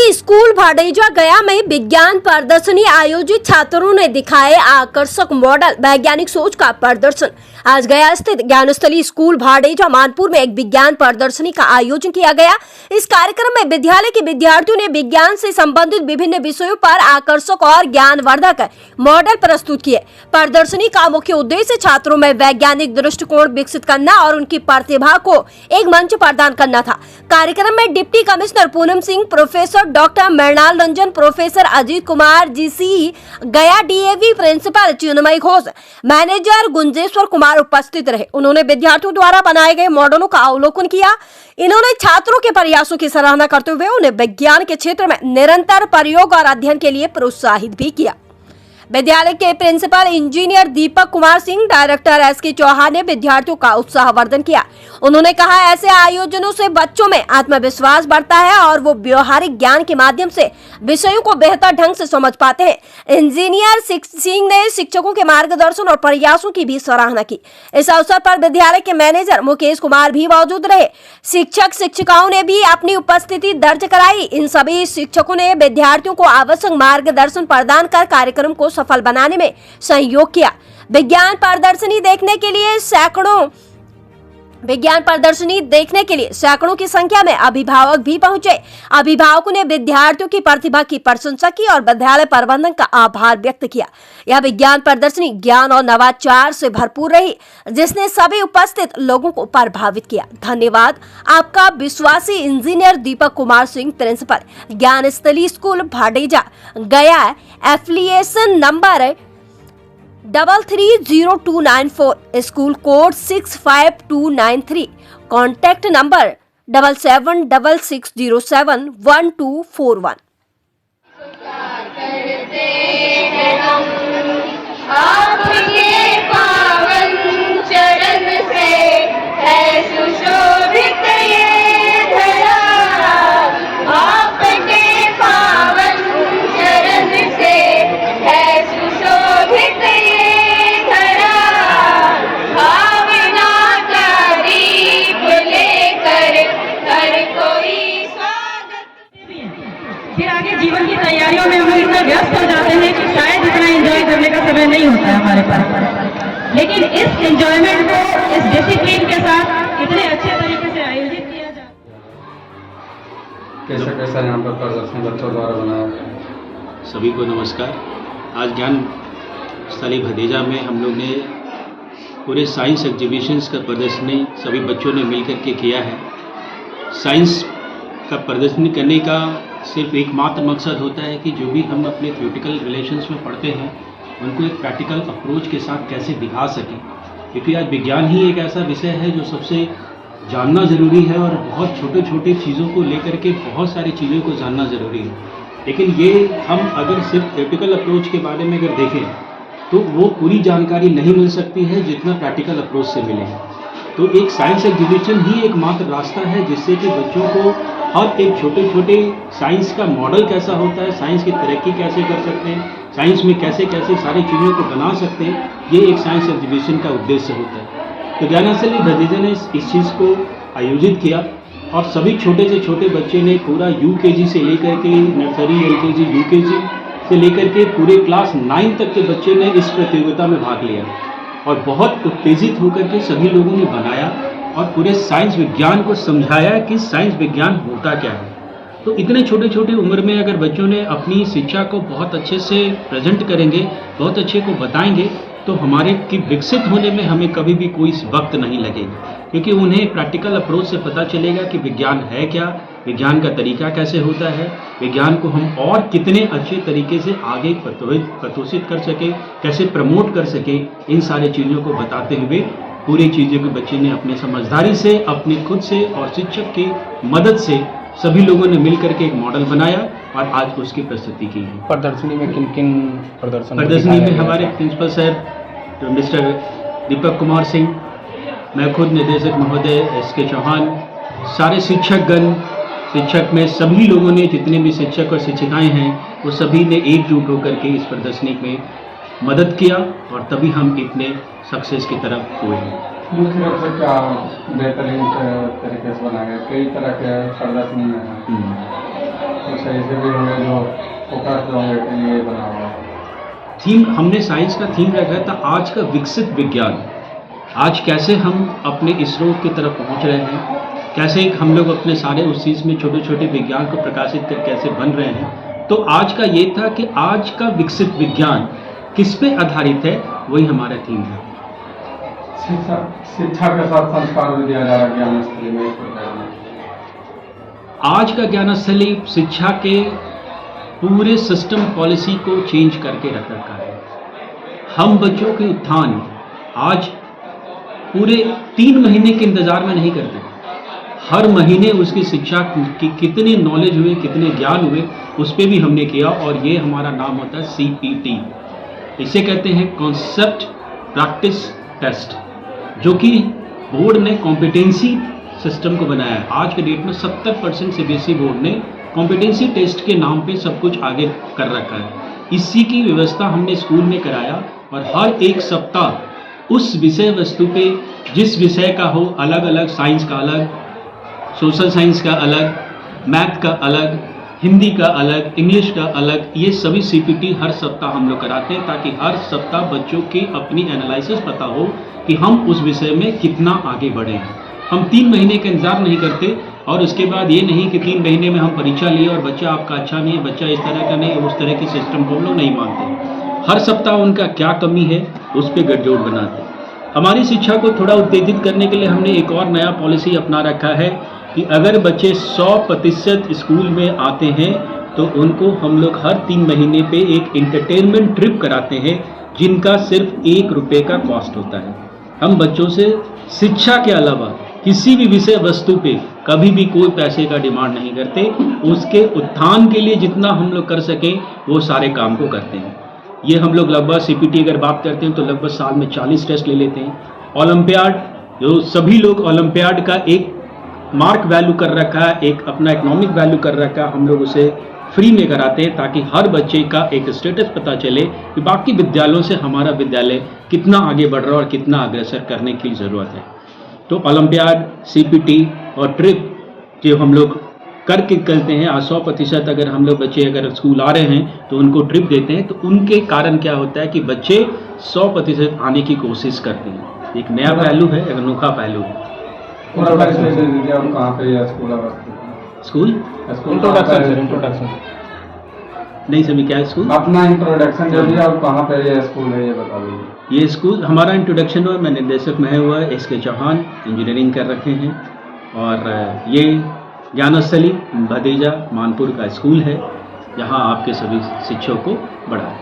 Gyansthali school भाडेजा गया में विज्ञान प्रदर्शनी आयोजित छात्रों ने दिखाए आकर्षक मॉडल वैज्ञानिक सोच का प्रदर्शन। आज गया स्थित ज्ञानस्थली स्कूल भाडेजा मानपुर में एक विज्ञान प्रदर्शनी का आयोजन किया गया। इस कार्यक्रम में विद्यालय के विद्यार्थियों ने विज्ञान से संबंधित विभिन्न विषयों पर आकर्षक और ज्ञानवर्धक मॉडल प्रस्तुत किए। प्रदर्शनी का मुख्य उद्देश्य छात्रों में वैज्ञानिक दृष्टिकोण विकसित करना और उनकी प्रतिभा को एक मंच प्रदान करना था। कार्यक्रम में deputy commissioner Poonam Singh, professor doctor Mrinal Ranjan, professor Ajit Kumar GC Gaya, DAV principal Chinmay Ghosh, manager Gunjeshwar Kumar उपस्थित रहे। उन्होंने विद्यार्थियों द्वारा बनाए गए मॉडलों का अवलोकन किया। इन्होंने छात्रों के प्रयासों की सराहना करते हुए उन्हें विज्ञान के क्षेत्र में निरंतर प्रयोग और अध्ययन के लिए प्रोत्साहित भी किया। विद्यालय के principal engineer Deepak Kumar Singh, director SK Chauhan ने विद्यार्थियों का उत्साहवर्धन किया। उन्होंने कहा, ऐसे आयोजनों से बच्चों में आत्मविश्वास बढ़ता है और वो व्यवहारिक ज्ञान के माध्यम से विषयों को बेहतर ढंग से समझ पाते हैं। इंजीनियर सिंह ने शिक्षकों के मार्गदर्शन और प्रयासों की भी सराहना की। इस अवसर पर विद्यालय के मैनेजर मुकेश कुमार भी मौजूद रहे। शिक्षक शिक्षिकाओं ने भी अपनी उपस्थिति दर्ज कराई। इन सभी शिक्षकों ने विद्यार्थियों को आवश्यक मार्गदर्शन प्रदान कर कार्यक्रम को सफल बनाने में सहयोग किया। विज्ञान प्रदर्शनी देखने के लिए सैकड़ों की संख्या में अभिभावक भी पहुंचे। अभिभावकों ने विद्यार्थियों की प्रतिभा की प्रशंसा की और विद्यालय प्रबंधन का आभार व्यक्त किया। यह विज्ञान प्रदर्शनी ज्ञान और नवाचार से भरपूर रही, जिसने सभी उपस्थित लोगों को प्रभावित किया। धन्यवाद। आपका विश्वासी engineer Deepak Kumar Singh, principal, Gyansthali school भाडेजा गया, affiliation number 330294, school code 65293, contact number 7766071241। आपके पावन चरण से है सुशोभित ये धरा, आपके पावन चरण से है सुशोभित ये धरा, भावना का दीप लेकर हर कोई स्वागत। फिर आगे जीवन की तैयारियों में हम इतना व्यस्त हो जाते हैं कि शायद इतना एंजॉय करने का समय नहीं होता है हमारे पास, लेकिन इस एंजॉयमेंट को इस डिसिप्लिन के साथ इतने अच्छे तरीके से आयोजित किया जाए। कैसा यहाँ पर प्रदर्शनी बच्चों द्वारा बनाया गया। सभी को नमस्कार। आज ज्ञान स्थली भदेजा में हम लोग ने पूरे साइंस एग्जीबिशंस का प्रदर्शनी सभी बच्चों ने मिलकर के किया है। साइंस का प्रदर्शनी करने का सिर्फ एकमात्र मकसद होता है कि जो भी हम अपने थ्योरेटिकल रिलेशंस में पढ़ते हैं उनको एक प्रैक्टिकल अप्रोच के साथ कैसे दिखा सकें, क्योंकि आज विज्ञान ही एक ऐसा विषय है जो सबसे जानना ज़रूरी है और बहुत छोटे छोटे चीज़ों को लेकर के बहुत सारी चीज़ों को जानना ज़रूरी है। लेकिन ये हम अगर सिर्फ थ्योरेटिकल अप्रोच के बारे में अगर देखें तो वो पूरी जानकारी नहीं मिल सकती है जितना प्रैक्टिकल अप्रोच से मिले। तो एक साइंस एग्जीबिशन ही एकमात्र रास्ता है जिससे कि बच्चों को हर एक छोटे छोटे साइंस का मॉडल कैसा होता है, साइंस की तरक्की कैसे कर सकते हैं, साइंस में कैसे कैसे सारी चीज़ों को बना सकते हैं, ये एक साइंस एग्जीबिशन का उद्देश्य होता है। तो ज्ञानस्थली भदेजा ने इस चीज़ को आयोजित किया और सभी छोटे से छोटे बच्चे ने पूरा यूकेजी से लेकर के नर्सरी, एलकेजी, यूकेजी से लेकर के पूरे क्लास 9 तक के बच्चे ने इस प्रतियोगिता में भाग लिया और बहुत उत्तेजित होकर के सभी लोगों ने बनाया और पूरे साइंस विज्ञान को समझाया कि साइंस विज्ञान होता क्या है। तो इतने छोटे छोटे उम्र में अगर बच्चों ने अपनी शिक्षा को बहुत अच्छे से प्रेजेंट करेंगे, बहुत अच्छे को बताएंगे, तो हमारे की विकसित होने में हमें कभी भी कोई वक्त नहीं लगेगा, क्योंकि उन्हें प्रैक्टिकल अप्रोच से पता चलेगा कि विज्ञान है क्या, विज्ञान का तरीका कैसे होता है, विज्ञान को हम और कितने अच्छे तरीके से आगे प्रतोषित कर सके, कैसे प्रमोट कर सके। इन सारे चीज़ों को बताते हुए पूरी चीज़ों के बच्चे ने अपने समझदारी से, अपने खुद से और शिक्षक की मदद से सभी लोगों ने मिलकर के एक मॉडल बनाया और आज उसकी प्रस्तुति की है। प्रदर्शनी में किन किन प्रदर्शनी में हमारे principal sir mister Deepak Kumar Singh, मैं खुद निदेशक महोदय एसके चौहान, सारे शिक्षकगण, शिक्षक में सभी लोगों ने, जितने भी शिक्षक और शिक्षिकाएं हैं वो सभी ने एकजुट होकर के इस प्रदर्शनी में मदद किया और तभी हम इतने सक्सेस की तरफ हुए हैं। मुख्य रूप से क्या बेहतरीन तरीके से बनाया गया, कई तरह के प्रदर्शनी हैं, कहीं से भी होंगे जो फोकस होंगे के लिए बना हुआ है? थीम हमने साइंस का थीम रखा था आज का विकसित विज्ञान। आज कैसे हम अपने इसरो की तरफ पहुंच रहे हैं, कैसे हम लोग अपने सारे उस चीज़ में छोटे छोटे विज्ञान को प्रकाशित कर कैसे बन रहे हैं। तो आज का ये था कि आज का विकसित विज्ञान किस पे आधारित है, वही हमारा थीम है। शिक्षा के साथ संस्कार भी दिया जा रहा है ज्ञानस्थली में इस प्रकार में। आज का ज्ञानस्थली शिक्षा के पूरे सिस्टम पॉलिसी को चेंज करके रख रखा है। हम बच्चों के उत्थान आज पूरे 3 महीने के इंतजार में नहीं करते, हर महीने उसकी शिक्षा की कितनी नॉलेज हुए, कितने ज्ञान हुए, उस पर भी हमने किया। और ये हमारा नाम होता है CPT, इसे कहते हैं कॉन्सेप्ट प्रैक्टिस टेस्ट, जो कि बोर्ड ने कॉम्पिटेंसी सिस्टम को बनाया है। आज के डेट में 70% CBSE बोर्ड ने कॉम्पिटेंसी टेस्ट के नाम पे सब कुछ आगे कर रखा है। इसी की व्यवस्था हमने स्कूल में कराया और हर एक सप्ताह उस विषय वस्तु पे, जिस विषय का हो, अलग अलग, साइंस का अलग, सोशल साइंस का अलग, मैथ का अलग, हिंदी का अलग, इंग्लिश का अलग, ये सभी CPT हर सप्ताह हम लोग कराते हैं, ताकि हर सप्ताह बच्चों की अपनी एनालिसिस पता हो कि हम उस विषय में कितना आगे बढ़े हैं। हम 3 महीने का इंतजार नहीं करते और उसके बाद ये नहीं कि 3 महीने में हम परीक्षा लिए और बच्चा आपका अच्छा नहीं है, बच्चा इस तरह का नहीं है, उस तरह के सिस्टम को हम लोग नहीं मानते। हर सप्ताह उनका क्या कमी है उस पर गठजोड़ बनाते हैं। हमारी शिक्षा को थोड़ा उत्तेजित करने के लिए हमने एक और नया पॉलिसी अपना रखा है कि अगर बच्चे 100% स्कूल में आते हैं तो उनको हम लोग हर 3 महीने पे एक इंटरटेनमेंट ट्रिप कराते हैं, जिनका सिर्फ 1 रुपये का कॉस्ट होता है। हम बच्चों से शिक्षा के अलावा किसी भी विषय वस्तु पे कभी भी कोई पैसे का डिमांड नहीं करते, उसके उत्थान के लिए जितना हम लोग कर सकें वो सारे काम को करते हैं। ये हम लोग लगभग CPT अगर बात करते हैं तो लगभग साल में 40 टेस्ट ले लेते हैं। ओलंपियाड, जो सभी लोग ओलंपियाड का एक मार्क वैल्यू कर रखा है, एक अपना इकोनॉमिक वैल्यू कर रखा है, हम लोग उसे फ्री में कराते हैं, ताकि हर बच्चे का एक स्टेटस पता चले कि बाकी विद्यालयों से हमारा विद्यालय कितना आगे बढ़ रहा है और कितना अग्रसर करने की ज़रूरत है। तो ओलंपियाड, CPT और ट्रिप जो हम लोग करके करते हैं, आज 100% अगर हम लोग बच्चे अगर स्कूल आ रहे हैं तो उनको ट्रिप देते हैं, तो उनके कारण क्या होता है कि बच्चे 100% आने की कोशिश करते हैं। एक नया पहलू है, एक अनोखा पहलू है। पूरा परिचय दे दीजिए और कहाँ पे यह स्कूल अवस्थित है? स्कूल इंट्रोडक्शन नहीं समझी, क्या है स्कूल? अपना इंट्रोडक्शन दे दीजिए और कहाँ पे यह स्कूल है ये बता दीजिए। ये स्कूल हमारा इंट्रोडक्शन हुआ, मैं निर्देशक में हुआ SK चौहान, इंजीनियरिंग कर रखे हैं। और ये ज्ञानस्थली भतीजा मानपुर का स्कूल है, जहाँ आपके सभी शिक्षकों को बढ़ाएं।